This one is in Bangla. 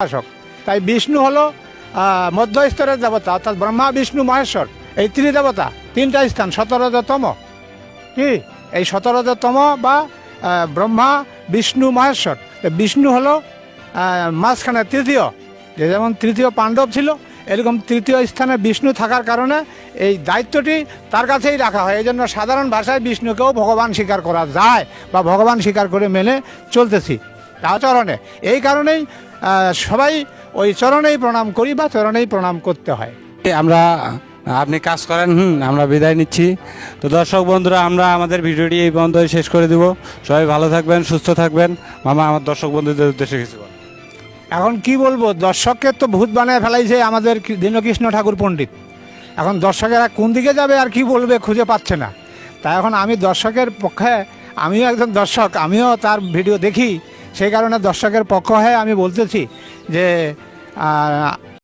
শাসক। তাই বিষ্ণু হলো মধ্য স্তরের দেবতা, অর্থাৎ ব্রহ্মা বিষ্ণু মহেশ্বর এই ত্রিদেবতা, তিনটা স্থান 17তম। কি এই 17তম বা ব্রহ্মা বিষ্ণু মহেশ্বর। বিষ্ণু হলো মাঝখানে তৃতীয়, যেমন তৃতীয় পাণ্ডব ছিল, এরকম তৃতীয় স্থানে বিষ্ণু থাকার কারণে এই দায়িত্বটি তার কাছেই রাখা হয়। এই জন্য সাধারণ ভাষায় বিষ্ণুকেও ভগবান স্বীকার করা যায় বা ভগবান স্বীকার করে মেনে চলতেছি চরণে। এই কারণেই সবাই ওই চরণেই প্রণাম করি বা চরণেই প্রণাম করতে হয়। আমরা আপনি কাজ করেন, আমরা বিদায় নিচ্ছি। তো দর্শক বন্ধুরা, আমরা আমাদের ভিডিওটি এই পর্যন্ত শেষ করে দিব। সবাই ভালো থাকবেন, সুস্থ থাকবেন। মামা, আমার দর্শক বন্ধুদের উদ্দেশ্যে কিছু বলেন। এখন কি বলবো, দর্শককে তো ভূত বানায় ফেলাইছে আমাদের দীনকৃষ্ণ ঠাকুর পণ্ডিত। এখন দর্শকেরা কোন দিকে যাবে আর কি বলবে খুঁজে পাচ্ছে না। তাই এখন আমি দর্শকের পক্ষে, আমিও একজন দর্শক, আমিও তার ভিডিও দেখি, সেই কারণে দর্শকের পক্ষ হয়ে আমি বলতেছি যে